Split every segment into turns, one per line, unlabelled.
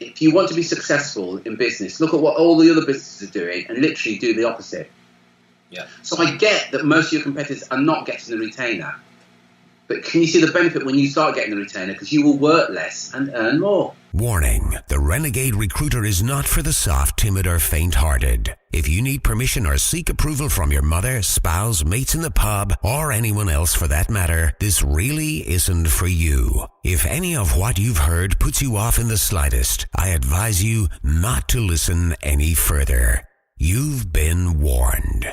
if you want to be successful in business, look at what all the other businesses are doing and literally do the opposite.
Yeah.
So I get that most of your competitors are not getting the retainer. But can you see the benefit when you start getting the retainer? Because you will work less and earn more.
Warning, the Renegade Recruiter is not for the soft, timid, or faint-hearted. If you need permission or seek approval from your mother, spouse, mates in the pub, or anyone else for that matter, this really isn't for you. If any of what you've heard puts you off in the slightest, I advise you not to listen any further. You've been warned.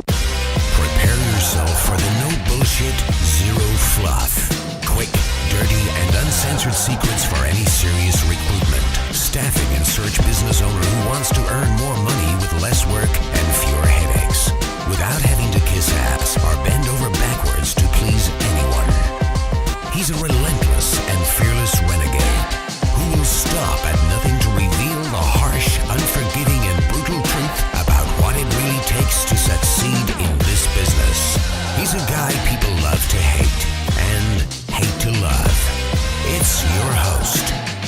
Prepare yourself for the no bullshit, zero fluff. Quick, dirty, and uncensored secrets for any serious recruitment, staffing, and search business owner who wants to earn more money with less work and fewer headaches, without having to kiss ass or bend over backwards to please anyone. He's a relentless and fearless renegade who will stop at nothing to reveal the harsh, unforgiving, and brutal truth about what it really takes to succeed in this business. He's a guy people love to hate and hate to love. It's your host,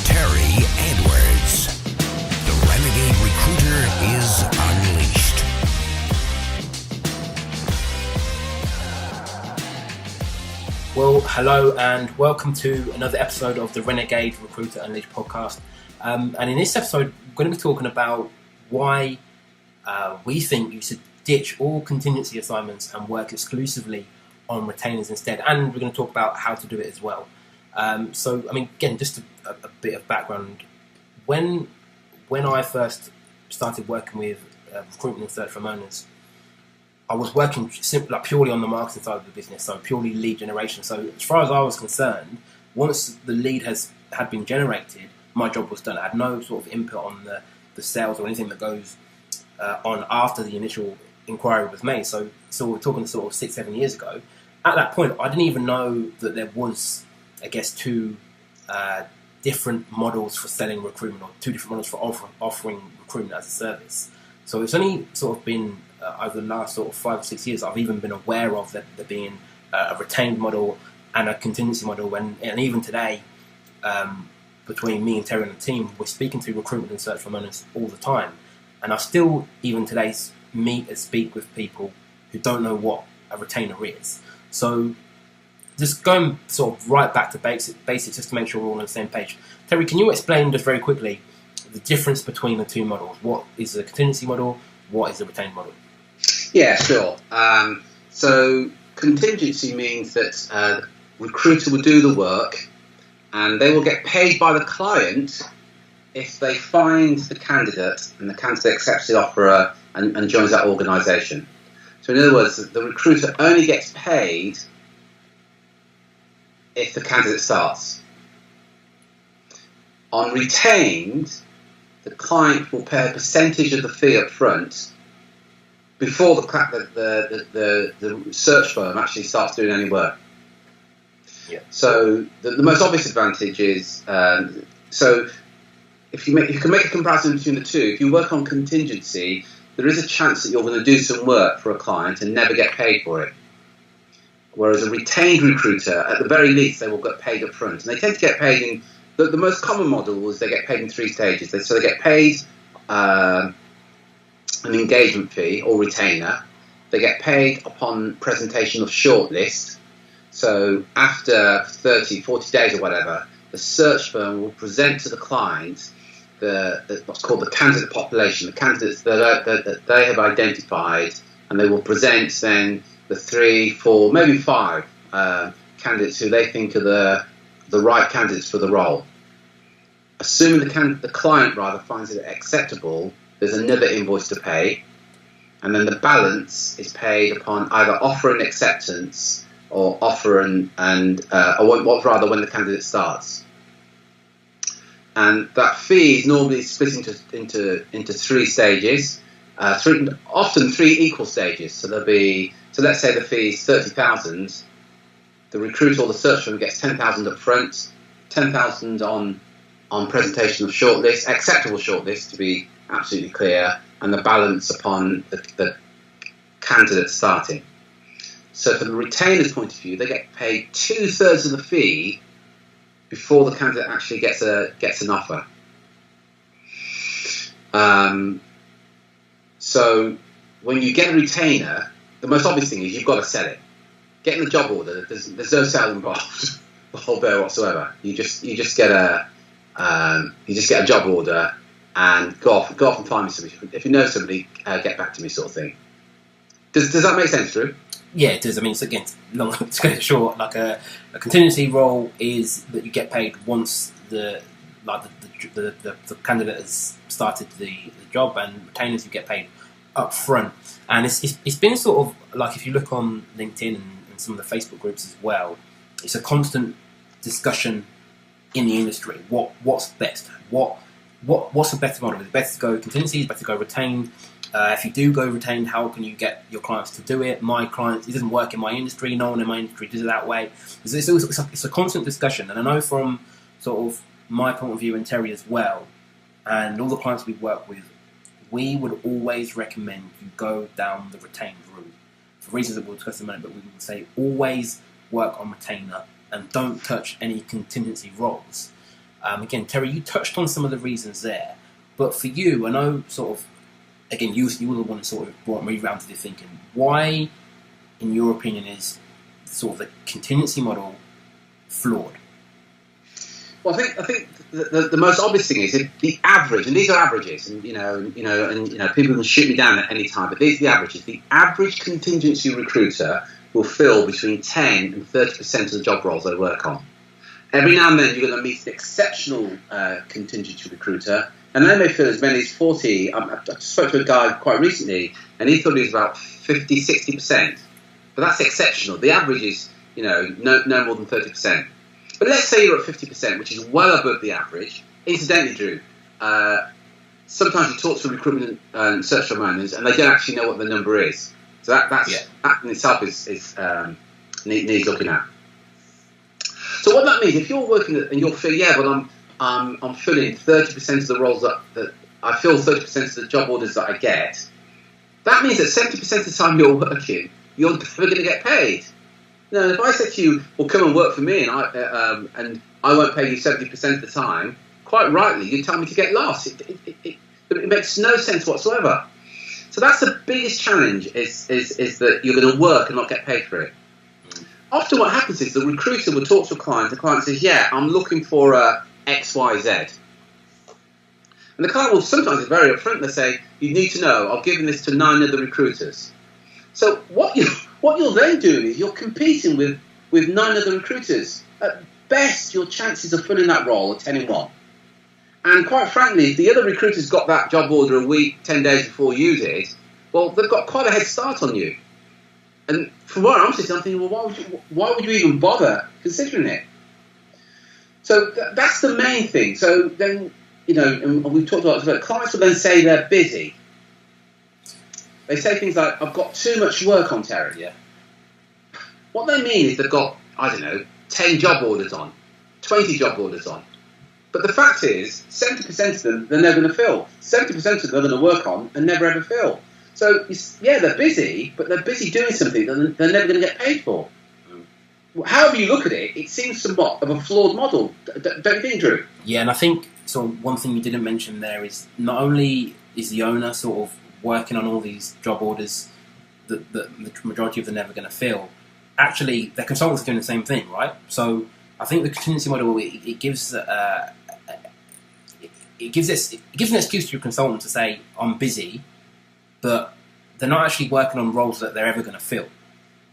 Terry Edwards. The Renegade Recruiter is unleashed.
Well, hello and welcome to another episode of the Renegade Recruiter Unleashed podcast. And in this episode, we're going to be talking about why we think you should ditch all contingency assignments and work exclusively on retainers instead. And we're going to talk about how to do it as well. So, I mean, again, just a bit of background. When I first started working with recruitment and search firm owners, I was working purely on the marketing side of the business, so purely lead generation. So as far as I was concerned, once the lead had been generated, my job was done. I had no sort of input on the sales or anything that goes on after the initial inquiry was made. So we're talking sort of 6-7 years ago. At that point, I didn't even know that there was, I guess, two different models for selling recruitment, or two different models for offering recruitment as a service. So it's only sort of been over the last sort of 5 or 6 years I've even been aware of there being a retained model and a contingency model. And even today, between me and Terry and the team, we're speaking to recruitment and search firm owners all the time. And I still, even today, meet and speak with people who don't know what a retainer is. So just going sort of right back to basics just to make sure we're all on the same page. Terry, can you explain just very quickly the difference between the two models? What is the contingency model? What is the retained model?
Yeah, sure. So contingency means that the recruiter will do the work and they will get paid by the client if they find the candidate and the candidate accepts the offer and joins that organisation. So in other words, the recruiter only gets paid if the candidate starts. On retained, the client will pay a percentage of the fee up front before the search firm actually starts doing any work.
Yeah.
So the most obvious advantage is, so if you can make a comparison between the two, if you work on contingency, there is a chance that you're going to do some work for a client and never get paid for it. Whereas a retained recruiter, at the very least, they will get paid up front. And they tend to get paid in, the most common model is they get paid in 3 stages. So they get paid an engagement fee or retainer. They get paid upon presentation of shortlist. So after 30, 40 days or whatever, the search firm will present to the client what's called the candidate population, the candidates that they have identified, and they will present then the 3, 4, maybe 5 candidates who they think are the right candidates for the role. Assuming the client finds it acceptable, there's another invoice to pay, and then the balance is paid upon either offer and acceptance or offer and when the candidate starts. And that fee is normally split into 3 stages, often 3 equal stages. So let's say the fee is 30,000. The recruiter or the search firm gets 10,000 up front, 10,000 on presentation of shortlist, acceptable shortlist to be absolutely clear, and the balance upon the candidate starting. So from the retainer's point of view, they get paid 2/3 of the fee before the candidate actually gets an offer. So when you get a retainer, the most obvious thing is you've got to sell it. Getting the job order, there's no sale involved, there whatsoever. You just get a job order and go off and find me somebody. If you know somebody, get back to me, sort of thing. Does that make sense, Drew?
Yeah, it does. I mean, it's again, long to go short. Like a contingency role is that you get paid once the candidate has started the job, and retainers you get paid up front. And it's been sort of like, if you look on LinkedIn and some of the Facebook groups as well, it's a constant discussion in the industry. What's best? What's a better model? Is it better to go contingency? Is it better to go retained? If you do go retained, how can you get your clients to do it? My clients, it doesn't work in my industry. No one in my industry does it that way. It's a constant discussion, and I know from sort of my point of view and Terry as well, and all the clients we work with, we would always recommend you go down the retained route for reasons that we'll discuss in a minute. But we would say always work on retainer and don't touch any contingency roles. Again, Terry, you touched on some of the reasons there, but for you, I know sort of, again, you were the one that sort of brought me round to the thinking. Why, in your opinion, is sort of the contingency model flawed?
Well, I think the most obvious thing is the average, and these are averages, and people can shoot me down at any time, but these are the averages. The average contingency recruiter will fill between 10 and 30% of the job roles they work on. Every now and then you're going to meet an exceptional contingency recruiter, and they may fill as many as 40. I spoke to a guy quite recently, and he thought he was about 50, 60%. But that's exceptional. The average is, no more than 30%. But let's say you're at 50%, which is well above the average. Incidentally, Drew, sometimes you talk to recruitment and search firm owners, and they don't actually know what the number is. So that in itself is needs looking at. So what that means, if you're working and you'll feel, but I'm filling 30% of the roles that I fill 30% of the job orders that I get, that means that 70% of the time you're working, you're never going to get paid. Now, if I said to you, well, come and work for me, and I won't pay you 70% of the time, quite rightly, you tell me to get lost. It makes no sense whatsoever. So that's the biggest challenge, is that you're going to work and not get paid for it. Often what happens is the recruiter will talk to a client, the client says, I'm looking for XYZ. And the client will sometimes be very upfront, they say, you need to know, I've given this to 9 other recruiters. So what you're then doing is you're competing with 9 other recruiters. At best, your chances of filling that role are 10 in 1. And quite frankly, if the other recruiters got that job order a week, 10 days before you did, well, they've got quite a head start on you. And from where I'm sitting, I'm thinking, well, why would you even bother considering it? So that's the main thing. So then, and we've talked about it, clients will then say they're busy. They say things like, I've got too much work on, Terry.
Yeah.
What they mean is they've got, 10 job orders on, 20 job orders on. But the fact is, 70% of them, they're never going to fill. 70% of them are going to work on and never ever fill. So, they're busy, but they're busy doing something that they're never going to get paid for. However you look at it, it seems somewhat of a flawed model. Don't you think, Drew?
Yeah, and I think one thing you didn't mention there is not only is the owner sort of working on all these job orders that the majority of them are never going to fill, actually, their consultants are doing the same thing, right? So I think the contingency model, it gives an excuse to your consultant to say, I'm busy, but they're not actually working on roles that they're ever going to fill.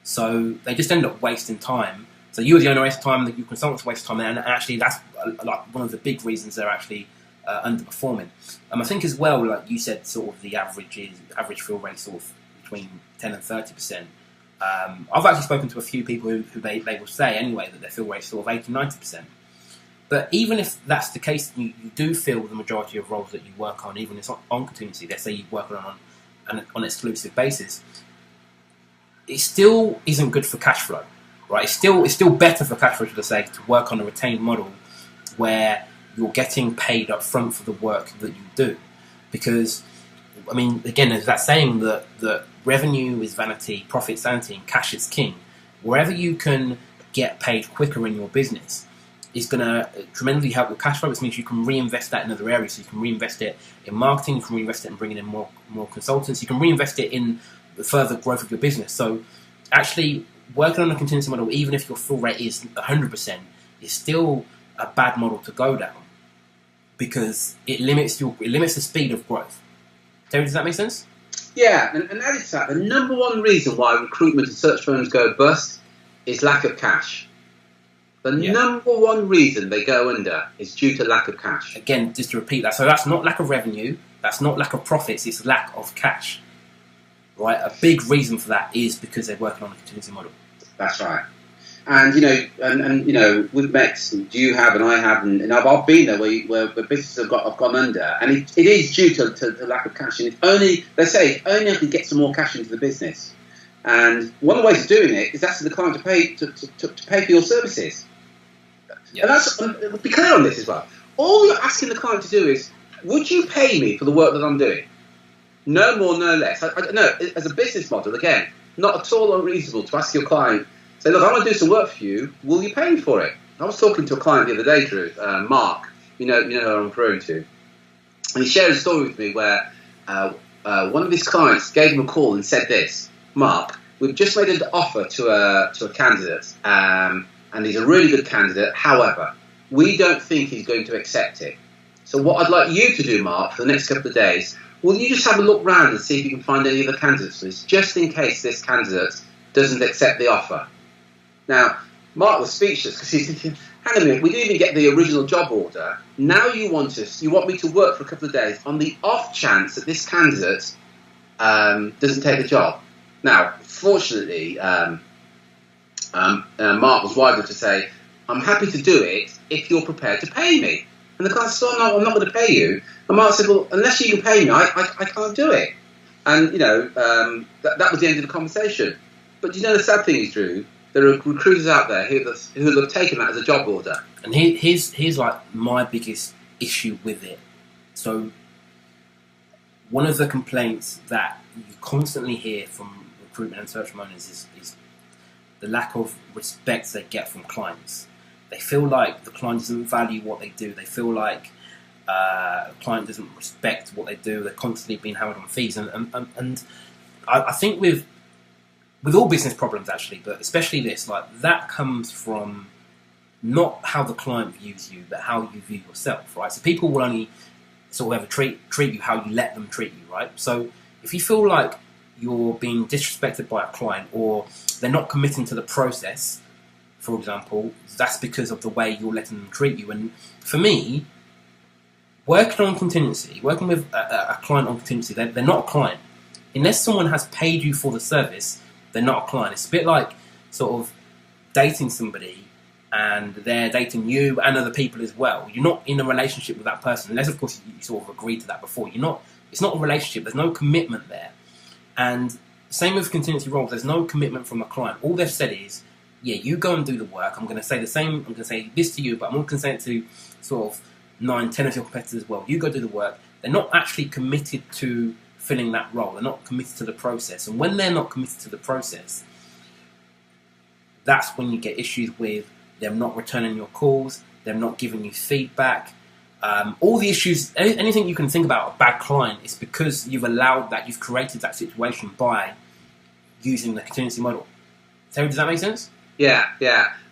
So they just end up wasting time. So you as the owner waste time, your consultants waste time, and actually that's like one of the big reasons they're actually underperforming. I think as well, like you said, sort of the average fill rate sort of between 10 and 30%. I've actually spoken to a few people who they will say anyway that their fill rate is sort of 80, 90%. But even if that's the case, you do fill the majority of roles that you work on, even if it's on contingency. Let's say you work on an exclusive basis. It still isn't good for cash flow, right? It's still better for cash flow, should I say, to work on a retained model where you're getting paid up front for the work that you do. Because, I mean, again, there's that saying that revenue is vanity, profit sanity, and cash is king. Wherever you can get paid quicker in your business, is going to tremendously help with cash flow, which means you can reinvest that in other areas. So you can reinvest it in marketing, you can reinvest it in bringing in more consultants, you can reinvest it in the further growth of your business. So actually working on a contingency model, even if your fill rate is 100%, is still a bad model to go down because it limits the speed of growth. Terry, does that make sense?
Yeah, and added to that, the number one reason why recruitment and search firms go bust is lack of cash. The number one reason they go under is due to lack of cash.
Again, just to repeat that, so that's not lack of revenue, that's not lack of profits, it's lack of cash. Right? A big reason for that is because they're working on a contingency model.
That's right. And we've met, you have and I have, and I've been there where businesses have gone under, and it is due to lack of cash. And if only I can get some more cash into the business. And one of the ways of doing it is asking the client to pay for your services. Yes. And be clear on this as well. All you're asking the client to do is, would you pay me for the work that I'm doing? No more, no less. No, as a business model, again, not at all unreasonable to ask your client, say, look, I want to do some work for you. Will you pay me for it? I was talking to a client the other day, Drew, Mark. You know who I'm referring to. And he shared a story with me where one of his clients gave him a call and said this: Mark, we've just made an offer to a candidate, and he's a really good candidate. However, we don't think he's going to accept it. So what I'd like you to do, Mark, for the next couple of days, will you just have a look round and see if you can find any other candidates for this, just in case this candidate doesn't accept the offer. Now, Mark was speechless because he's thinking, hang on a minute, we didn't even get the original job order. Now you want me to work for a couple of days on the off chance that this candidate doesn't take the job. Now, fortunately, Mark was wise enough to say, I'm happy to do it if you're prepared to pay me. And the client said, no, I'm not going to pay you. And Mark said, well, unless you can pay me, I can't do it. And, that was the end of the conversation. But the sad thing is, Drew, there are recruiters out there who have taken that as a job order.
And here's like my biggest issue with it. So one of the complaints that you constantly hear from recruitment and search owners is the lack of respect they get from clients. They feel like the client doesn't value what they do. They feel like the client doesn't respect what they do. They're constantly being held on fees. And I think with all business problems, actually, but especially this, like that comes from not how the client views you, but how you view yourself, right? So people will only sort of ever treat you how you let them treat you, right? So if you feel like you're being disrespected by a client or they're not committing to the process, for example, that's because of the way you're letting them treat you. And for me, working with a client on contingency, they're not a client. Unless someone has paid you for the service, they're not a client. It's a bit like sort of dating somebody and they're dating you and other people as well. You're not in a relationship with that person, unless, of course, you sort of agreed to that before. It's not a relationship. There's no commitment there. And same with contingency roles. There's no commitment from the client. All they've said is, yeah, you go and do the work. I'm going to say the same. I'm going to say this to you, but I'm not going to say it to sort of 9, 10 of your competitors as well. You go do the work. They're not actually committed to filling that role. They're not committed to the process. And when they're not committed to the process, that's when you get issues with them not returning your calls, them not giving you feedback. All the issues, anything you can think about a bad client is because you've created that situation by using the contingency model. Terry, does that make sense?
Yeah.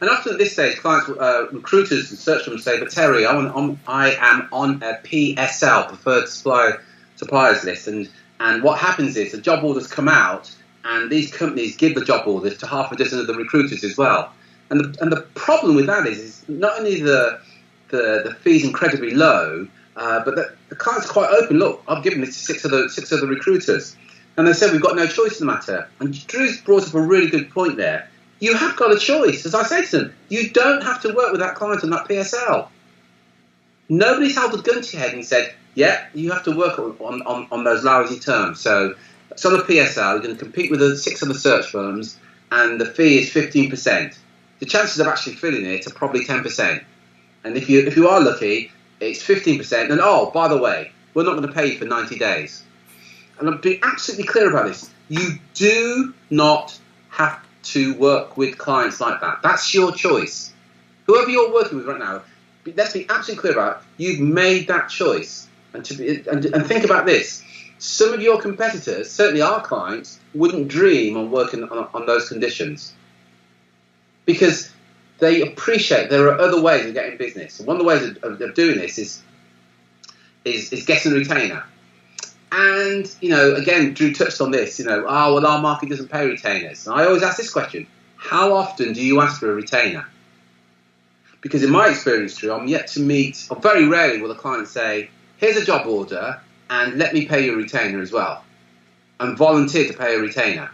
And often at this stage, clients, recruiters and search firms say, but Terry, I am on a PSL, preferred suppliers list. And what happens is the job orders come out and these companies give the job orders to half a dozen of the recruiters as well. And the problem with that is not only the fees incredibly low, but the client's quite open. Look, I've given this to six other recruiters. And they said, we've got no choice in the matter. And Drew's brought up a really good point there. You have got a choice. As I said to them, you don't have to work with that client on that PSL. Nobody's held a gun to your head and said, yeah, you have to work on those lousy terms. So it's on a PSL, you're going to compete with the 6 other search firms, and the fee is 15%. The chances of actually filling it are probably 10%. And if you are lucky, it's 15%. And oh, by the way, we're not going to pay you for 90 days. And I'll be absolutely clear about this. You do not have to work with clients like that. That's your choice. whoever you're working with right now, let's be absolutely clear about it. You've made that choice. And think about this. Some of your competitors, certainly our clients, wouldn't dream on working on those conditions because they appreciate there are other ways of getting business. And one of the ways of doing this is getting a retainer. And, again, Drew touched on this, our market doesn't pay retainers. And I always ask this question, how often do you ask for a retainer? Because in my experience, Drew, I'm yet to meet, or very rarely will a client say, here's a job order, and let me pay you a retainer as well, and volunteer to pay a retainer.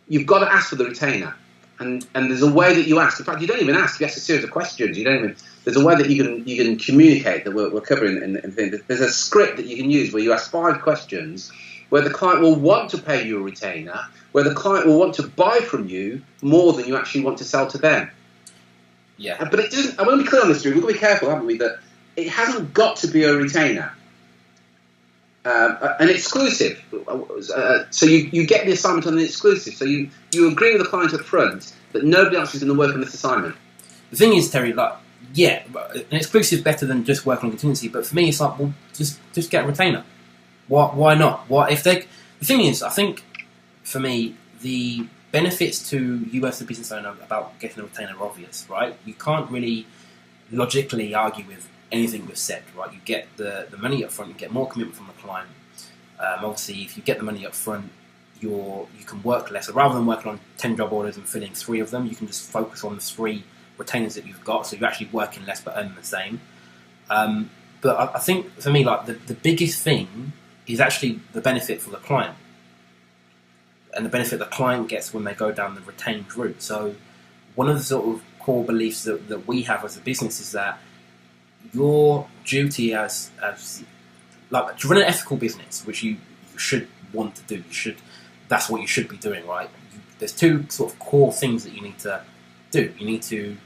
You've got to ask for the retainer, and there's a way that you ask. In fact, you don't even ask. You ask a series of questions. There's a way that you can communicate that we're covering in the thing. There's a script that you can use where you ask 5 questions, where the client will want to pay you a retainer, where the client will want to buy from you more than you actually want to sell to them.
Yeah.
But it doesn't. I want to be clear on this, Drew. We've got to be careful, haven't we? That it hasn't got to be a retainer. An exclusive. So you get the assignment on an exclusive. So you agree with the client up front that nobody else is going to work on this assignment.
The thing is, Terry, an exclusive better than just working on contingency. But for me, it's like, well, just get a retainer. Why not? The thing is, I think for me, the benefits to you as the business owner about getting a retainer are obvious, right? You can't really logically argue with anything we've said, right? You get the money up front, you get more commitment from the client. Obviously, if you get the money up front, you can work less. So rather than working on 10 job orders and filling 3 of them, you can just focus on the 3 retainers that you've got. So you're actually working less but earning the same. But I think for me, like the biggest thing is actually the benefit for the client, and the benefit the client gets when they go down the retained route. So one of the sort of core beliefs that we have as a business is that your duty as like to run an ethical business, which you should want to do, that's what you should be doing, right? There's 2 sort of core things that you need to do. You need to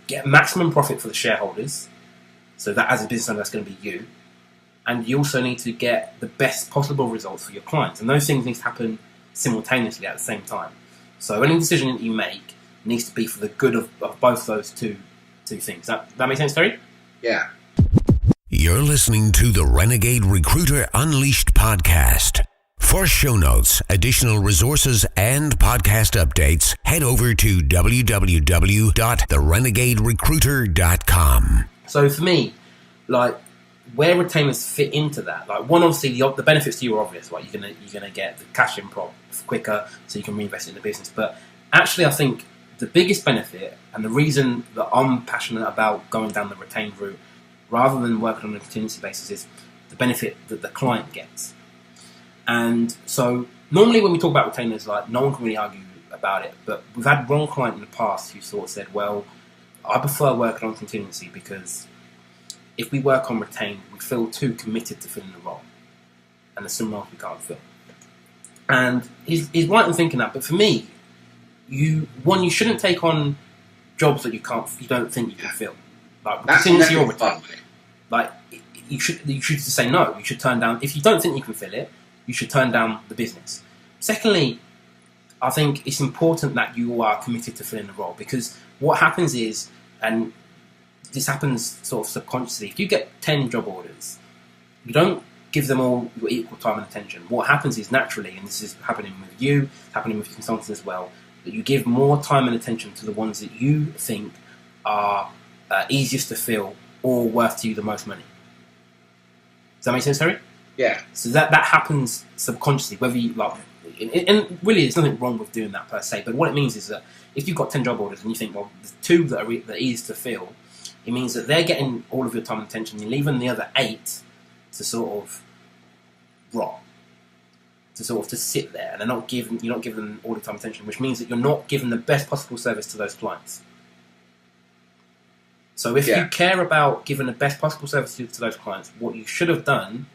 get maximum profit for the shareholders, so that as a business owner, that's going to be you. And you also need to get the best possible results for your clients. And those things need to happen simultaneously at the same time. So any decision that you make needs to be for the good of both those two things. That make sense, Terry?
Yeah.
You're listening to the Renegade Recruiter Unleashed podcast. For show notes, additional resources, and podcast updates, head over to www.therenegaderecruiter.com.
So for me, like, where retainers fit into that, like, one, obviously the benefits to you are obvious, right? You're gonna get the cash in quicker, so you can reinvest it in the business. But actually, I think the biggest benefit, and the reason that I'm passionate about going down the retained route rather than working on a contingency basis, is the benefit that the client gets. And so normally when we talk about retainers, like, no one can really argue about it, but we've had one client in the past who sort of said, well, I prefer working on contingency because if we work on retained, we feel too committed to filling the role, and there's some roles we can't fill. And he's right in thinking that, but for me, you shouldn't take on jobs that you don't think you can fill, like contingency or retained. Like, you should just say no. You should turn down, if you don't think you can fill it, you should turn down the business. Secondly, I think it's important that you are committed to filling the role, because what happens is, and this happens sort of subconsciously, if you get 10 job orders, you don't give them all your equal time and attention. What happens is, naturally, and this is happening with you, happening with your consultants as well, that you give more time and attention to the ones that you think are easiest to fill or worth to you the most money. Does that make sense, Harry?
Yeah.
So that happens subconsciously, whether you like, and really there's nothing wrong with doing that per se, but what it means is that if you've got 10 job orders and you think, well, the 2 that are easy to fill, it means that they're getting all of your time and attention, you're leaving the other 8 to sort of rot, to sit there, and you're not giving them all the time and attention, which means that you're not giving the best possible service to those clients. So if you care about giving the best possible service to those clients, what you should have done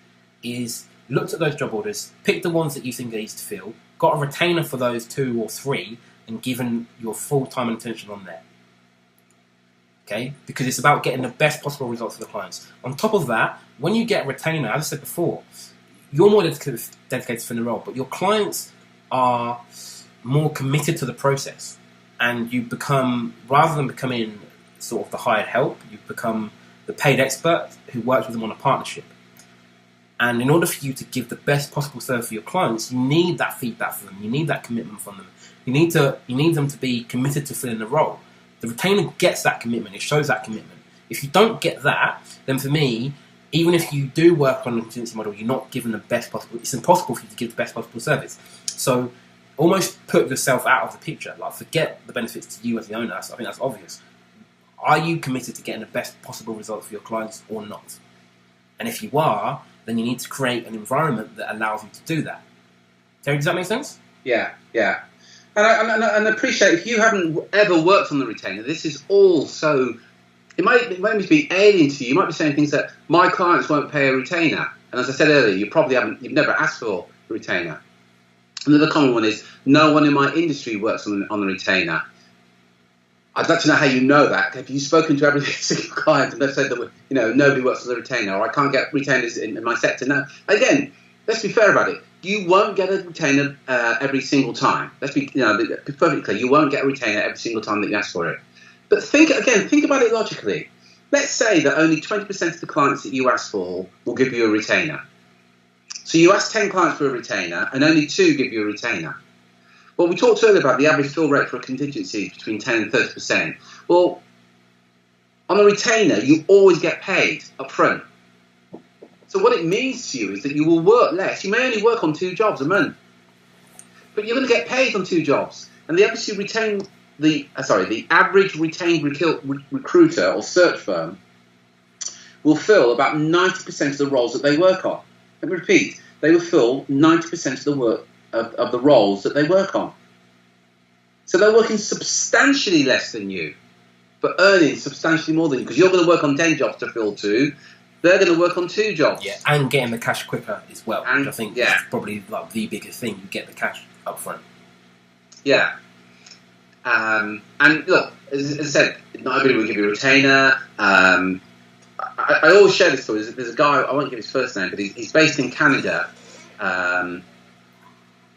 is looked at those job orders, picked the ones that you think are easy to fill, got a retainer for those 2 or 3, and given your full time and attention on there. Okay? Because it's about getting the best possible results for the clients. On top of that, when you get a retainer, as I said before, you're more dedicated to the role, but your clients are more committed to the process. and you become, rather than becoming sort of the hired help, you become the paid expert who works with them on a partnership. And in order for you to give the best possible service for your clients, you need that feedback from them. You need that commitment from them. You need them to be committed to filling the role. The retainer gets that commitment. It shows that commitment. If you don't get that, then for me, even if you do work on a contingency model, you're not given the best possible. It's impossible for you to give the best possible service. So almost put yourself out of the picture. Like, forget the benefits to you as the owner. I think that's obvious. Are you committed to getting the best possible result for your clients or not? And if you are, then you need to create an environment that allows you to do that. Terry, does that make sense?
Yeah. And I appreciate, if you haven't ever worked on the retainer, this is all so... It might be alien to you. You might be saying things that, my clients won't pay a retainer. And as I said earlier, you've never asked for a retainer. Another common one is, no one in my industry works on the retainer. I'd like to know how you know that. Have you spoken to every single client and they've said that nobody works on the retainer, or I can't get retainers in my sector? No. Again, let's be fair about it. You won't get a retainer every single time. Let's be perfectly clear. You won't get a retainer every single time that you ask for it. But think about it logically. Let's say that only 20% of the clients that you ask for will give you a retainer. So you ask 10 clients for a retainer and only 2 give you a retainer. Well, we talked earlier about the average fill rate for a contingency between 10 and 30%. Well, on a retainer, you always get paid up front. So what it means to you is that you will work less. You may only work on 2 jobs a month, but you're going to get paid on 2 jobs. And the average retained recruiter or search firm will fill about 90% of the roles that they work on. Let me repeat, they will fill 90% of the work of the roles that they work on. So they're working substantially less than you, but earning substantially more than you, because you're going to work on 10 jobs to fill 2. They're going to work on 2 jobs.
Yeah, and getting the cash quicker as well,
and,
which I think is probably like the biggest thing. You get the cash up front.
Yeah. And look, as I said, not everybody will give you a retainer. I always share this story. There's a guy, I won't give his first name, but he's based in Canada.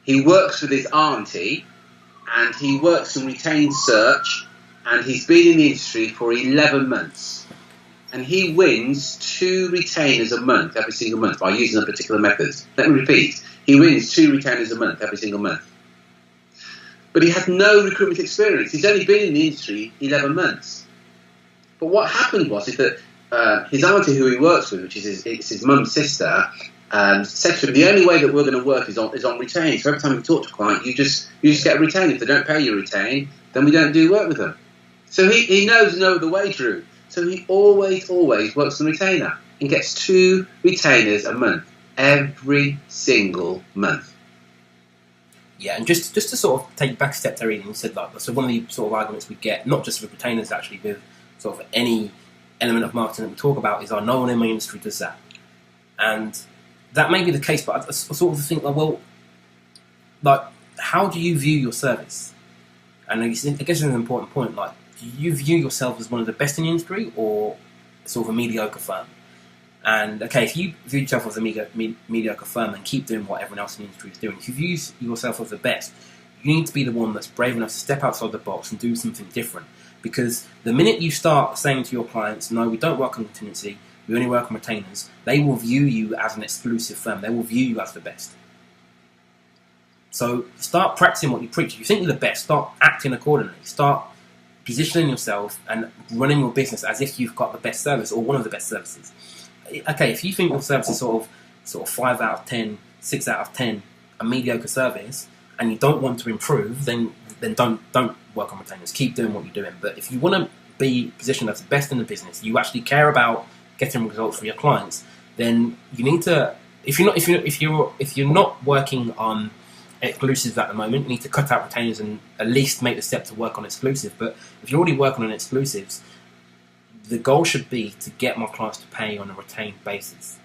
He works with his auntie, and he works in retained search, and he's been in the industry for 11 months. And he wins 2 retainers a month, every single month, by using a particular method. Let me repeat. He wins 2 retainers a month, every single month. But he had no recruitment experience. He's only been in the industry 11 months. But what happened was that his auntie, who he works with, which is his mum's sister, said to him, the only way that we're going to work is on retain. So every time we talk to a client, you just get a retain. If they don't pay you a retain, then we don't do work with them. So he knows no other way, Drew. So he always works on retainer and gets 2 retainers a month, every single month.
Yeah, and just to sort of take back a step there, you said that. So one of the sort of arguments we get, not just with retainers actually, with sort of any element of marketing that we talk about, is no one in my industry does that. And that may be the case, but I sort of think, well, like, how do you view your service? And I guess it's an important point. Like, do you view yourself as one of the best in the industry, or sort of a mediocre firm? And okay, if you view yourself as a mediocre firm and keep doing what everyone else in the industry is doing, if you view yourself as the best, you need to be the one that's brave enough to step outside the box and do something different. Because the minute you start saying to your clients, no, we don't work on contingency, we only work on retainers, they will view you as an exclusive firm. They will view you as the best. So start practicing what you preach. If you think you're the best, start acting accordingly. Start positioning yourself and running your business as if you've got the best service or one of the best services. Okay, if you think your service is sort of 5 out of 10, 6 out of 10, a mediocre service, and you don't want to improve, then don't work on retainers. Keep doing what you're doing. But if you want to be positioned as the best in the business, you actually care about getting results for your clients, then you need to. If you're not working on exclusives at the moment, you need to cut out retainers and at least make the step to work on exclusive. But if you're already working on exclusives, the goal should be to get my clients to pay on a retained basis.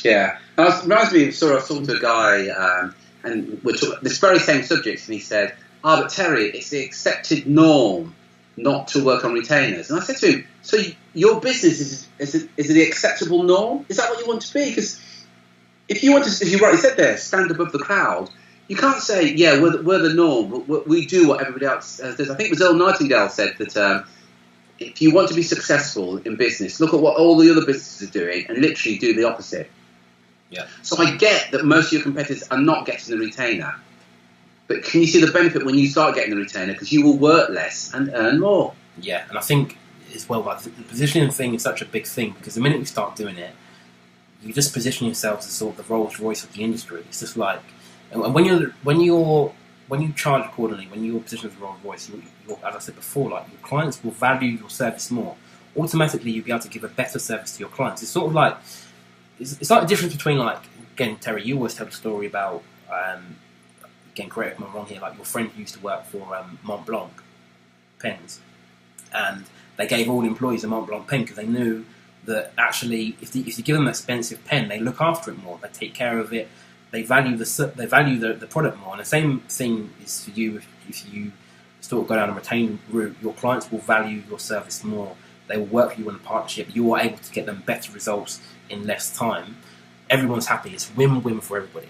Yeah, it reminds me of I was talking to a guy, and we're talking this very same subject, and he said, but Terry, it's the accepted norm not to work on retainers. And I said to him, so your business is it the acceptable norm? Is that what you want to be? Because if you want to, as you rightly said there, stand above the crowd, You can't say, yeah, we're the norm. We do what everybody else does. I think it was Earl Nightingale said that if you want to be successful in business, look at what all the other businesses are doing and literally do the opposite.
Yeah.
So I get that most of your competitors are not getting the retainer. But can you see the benefit when you start getting the retainer? Because you will work less and earn more.
Yeah, and I think as well, like, the positioning thing is such a big thing because the minute you start doing it, you just position yourself as sort of the Rolls Royce of the industry. It's just like, and when you charge accordingly, when you're positioned as a Rolls Royce, you're, as I said before, like your clients will value your service more. Automatically, you'll be able to give a better service to your clients. It's sort of like it's like the difference between, like, again, Terry, you always tell the story about. Again, correct me if I'm wrong here, like your friend who used to work for Mont Blanc pens, and they gave all the employees a Mont Blanc pen because they knew that actually if you give them an expensive pen, they look after it more, they take care of it, they value the product more. And the same thing is for you if you sort of go down a retained route. Your clients will value your service more. They will work with you in a partnership. You are able to get them better results in less time. Everyone's happy. It's win-win for everybody.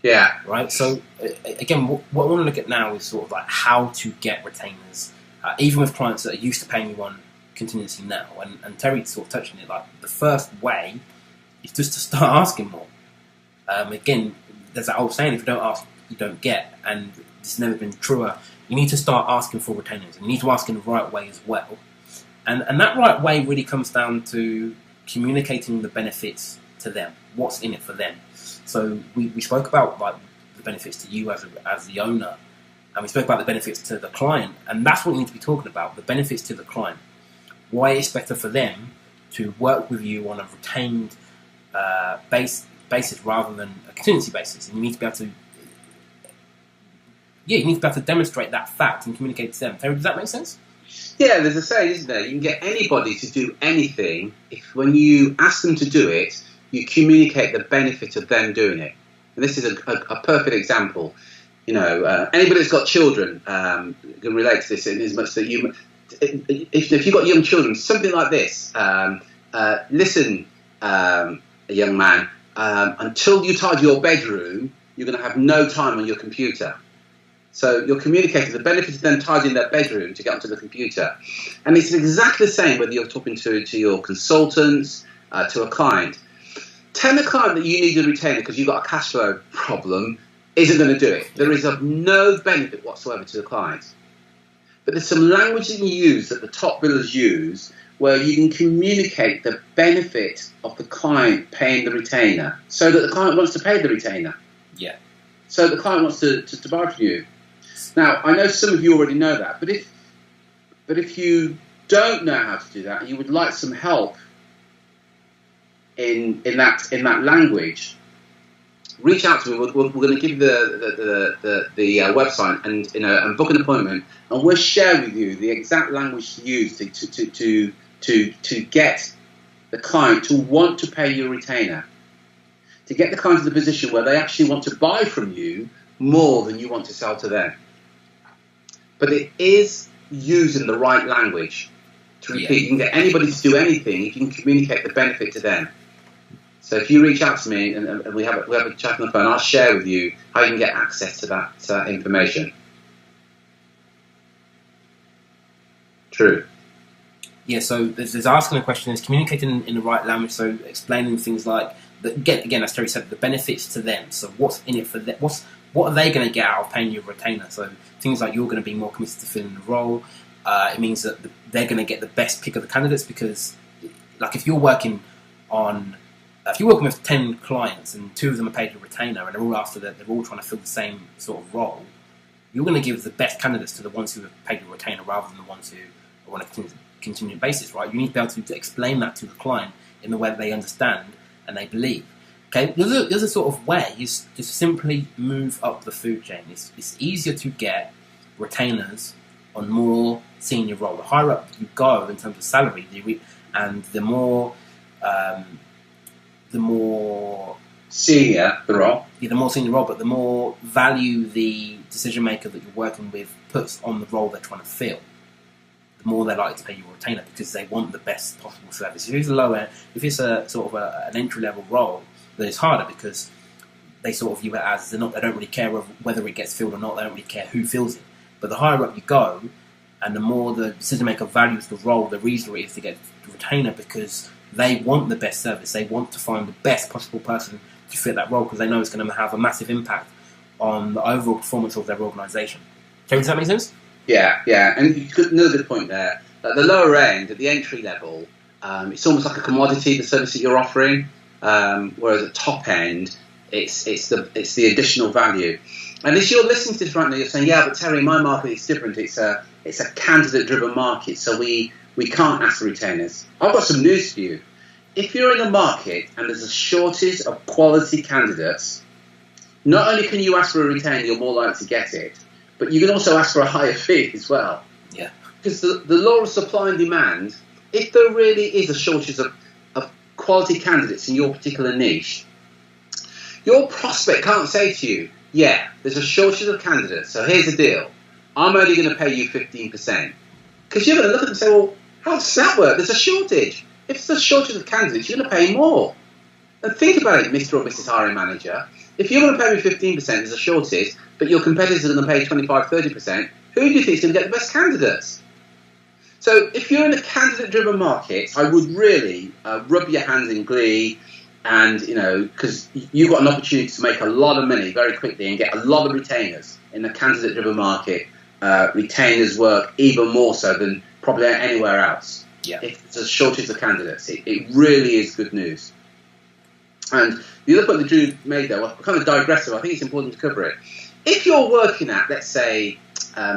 Yeah.
Right. So again, what I want to look at now is sort of like how to get retainers, even with clients that are used to paying you on contingency now. And Terry sort of touched on it. Like the first way is just to start asking more. Again, there's that old saying: if you don't ask, you don't get. And it's never been truer. You need to start asking for retainers. You need to ask in the right way as well. And that right way really comes down to communicating the benefits to them. What's in it for them? So we spoke about, like, the benefits to you as the owner, and we spoke about the benefits to the client, and that's what we need to be talking about, the benefits to the client. Why it's better for them to work with you on a retained basis rather than a contingency basis. And you need to be able to demonstrate that fact and communicate to them. Terry, does that make sense?
Yeah, there's a saying, isn't there? You can get anybody to do anything if when you ask them to do it, you communicate the benefit of them doing it. And this is a perfect example. You know, anybody that's got children can relate to this in as much that if you've got young children, something like this. Listen, young man, until you tidy your bedroom, you're going to have no time on your computer. So you're communicating the benefit of them tidying their bedroom to get onto the computer. And it's exactly the same whether you're talking to your consultants, to a client. Tell the client that you need a retainer because you've got a cash flow problem isn't going to do it. There is of no benefit whatsoever to the client. But there's some language that you use that the top billers use where you can communicate the benefit of the client paying the retainer so that the client wants to pay the retainer.
Yeah.
So the client wants to buy from you. Now, I know some of you already know that, but if you don't know how to do that and you would like some help in that language, reach out to me. We're going to give you the website and book an appointment, and we'll share with you the exact language to use to get the client to want to pay your retainer, to get the client to the position where they actually want to buy from you more than you want to sell to them. But it is using the right language. To repeat, you can get anybody to do anything if you can communicate the benefit to them. So if you reach out to me and we have a chat on the phone, I'll share with you how you can get access to that information. True.
Yeah, so there's asking a question, there's communicating in the right language, so explaining things like, again, as Terry said, the benefits to them. So what's in it for them? What are they going to get out of paying you a retainer? So things like you're going to be more committed to filling the role. It means that they're going to get the best pick of the candidates because, like, if you're working with 10 clients and 2 of them are paid a retainer and they're all after that, they're all trying to fill the same sort of role, you're going to give the best candidates to the ones who have paid a retainer rather than the ones who are on a contingent basis, right? You need to be able to explain that to the client in the way that they understand and they believe. Okay, there's a sort of way is just simply move up the food chain. It's easier to get retainers on more senior role. The higher up you go in terms of salary, and the more
senior the role.
Yeah, the more senior role, but the more value the decision maker that you're working with puts on the role they're trying to fill, the more they're likely to pay you a retainer because they want the best possible service. If it's a sort of an entry level role, then it's harder because they sort of view it as they don't really care whether it gets filled or not. They don't really care who fills it. But the higher up you go, and the more the decision maker values the role, the easier it is to get the retainer, because they want the best service. They want to find the best possible person to fit that role, because they know it's going to have a massive impact on the overall performance of their organisation. Does that make sense?
Yeah. And another good point there. At the lower end, at the entry level, it's almost like a commodity, the service that you're offering. Whereas at top end, it's the additional value. And as you're listening to this right now, you're saying, yeah, but Terry, my market is different. It's a candidate-driven market, so we can't ask for retainers. I've got some news for you. If you're in a market and there's a shortage of quality candidates, not only can you ask for a retainer, you're more likely to get it, but you can also ask for a higher fee as well.
Yeah.
Because the law of supply and demand, if there really is a shortage of quality candidates in your particular niche, your prospect can't say to you, yeah, there's a shortage of candidates, so here's the deal. I'm only going to pay you 15%. Because you're going to look at them and say, well, how does that work? There's a shortage. If there's a shortage of candidates, you're going to pay more. And think about it, Mr. or Mrs. Hiring Manager. If you're going to pay me 15%, there's a shortage, but your competitors are going to pay 25, 30%, who do you think is going to get the best candidates? So if you're in a candidate-driven market, I would really rub your hands in glee, and, because you've got an opportunity to make a lot of money very quickly and get a lot of retainers in a candidate-driven market. Retainers work even more so than probably anywhere else.
Yeah.
If there's a shortage of candidates, it really is good news. And the other point that Drew made there, well, kind of digressive, I think it's important to cover it. If you're working at, let's say,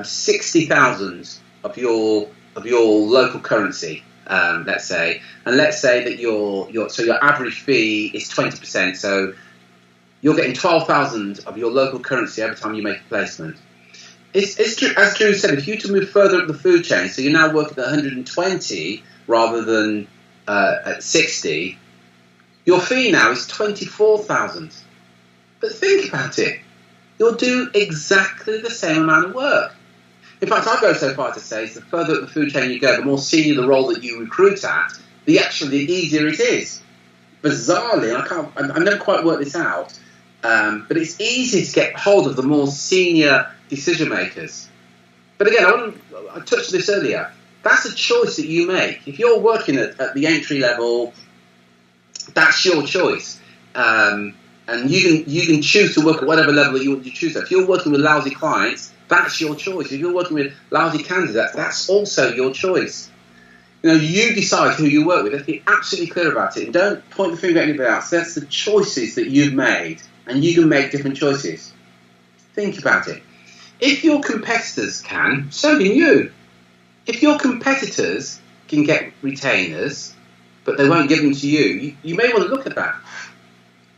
60,000 of your local currency, let's say, and let's say that your average fee is 20%, so you're getting 12,000 of your local currency every time you make a placement. It's true, as Drew said, if you were to move further up the food chain, so you're now working at 120 rather than at 60, your fee now is 24,000. But think about it. You'll do exactly the same amount of work. In fact, I'll go so far to say, the further up the food chain you go, the more senior the role that you recruit at, the easier it is. Bizarrely, I've never quite worked this out, but it's easy to get hold of the more senior decision makers. But again, I touched on this earlier. That's a choice that you make. If you're working at the entry level, that's your choice. And you can choose to work at whatever level that you choose. If you're working with lousy clients, that's your choice. If you're working with lousy candidates, that's also your choice. You decide who you work with. Let's be absolutely clear about it. And don't point the finger at anybody else. That's the choices that you've made. And you can make different choices. Think about it. If your competitors can, so can you. If your competitors can get retainers, but they won't give them to you, you may want to look at that.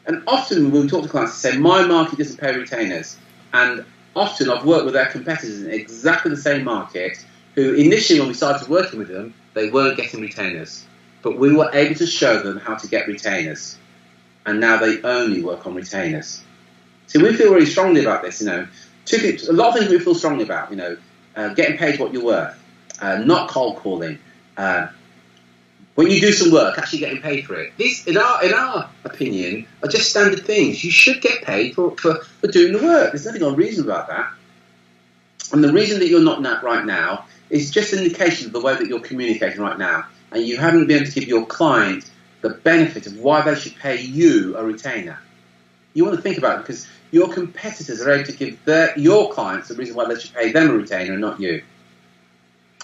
And often when we talk to clients, they say, my market doesn't pay retainers. And often I've worked with their competitors in exactly the same market who initially, when we started working with them, they weren't getting retainers. But we were able to show them how to get retainers. And now they only work on retainers. See, we feel really strongly about this, A lot of things we feel strongly about, getting paid what you're worth, not cold calling, when you do some work, actually getting paid for it. These, in our opinion, are just standard things. You should get paid for doing the work. There's nothing unreasonable about that. And the reason that you're not right now is just an indication of the way that you're communicating right now. And you haven't been able to give your client the benefit of why they should pay you a retainer. You want to think about it, because your competitors are able to give your clients the reason why they should pay them a retainer and not you.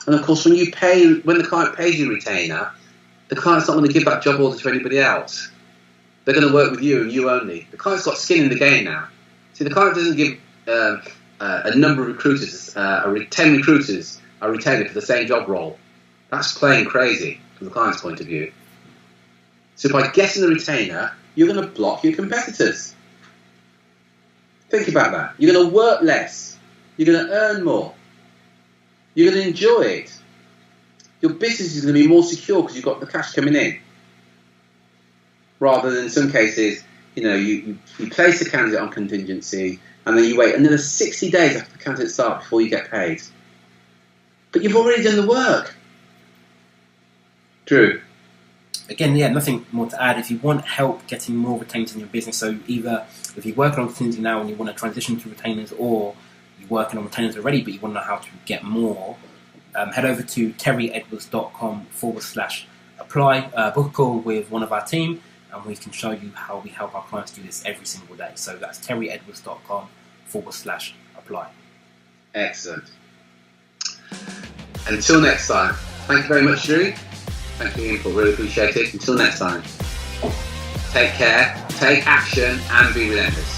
And of course, when the client pays you a retainer, the client's not going to give that job order to anybody else. They're going to work with you and you only. The client's got skin in the game now. See, the client doesn't give a number of recruiters, 10 recruiters, a retainer for the same job role. That's playing crazy from the client's point of view. So by getting the retainer, you're going to block your competitors. Think about that. You're going to work less. You're going to earn more. You're going to enjoy it. Your business is going to be more secure because you've got the cash coming in. Rather than in some cases, you place the candidate on contingency and then you wait another 60 days after the candidate starts before you get paid. But you've already done the work. Drew?
again, nothing more to add. If you want help getting more retainers in your business, so either if you're working on contingency now and you want to transition to retainers, or you're working on retainers already but you want to know how to get more, head over to terryedwards.com/apply, book a call with one of our team, and we can show you how we help our clients do this every single day. So that's terryedwards.com/apply.
Excellent. Until next time, thank you very much, Drew. Thank you for your input, really appreciate it. Until next time, take care, take action, and be relentless.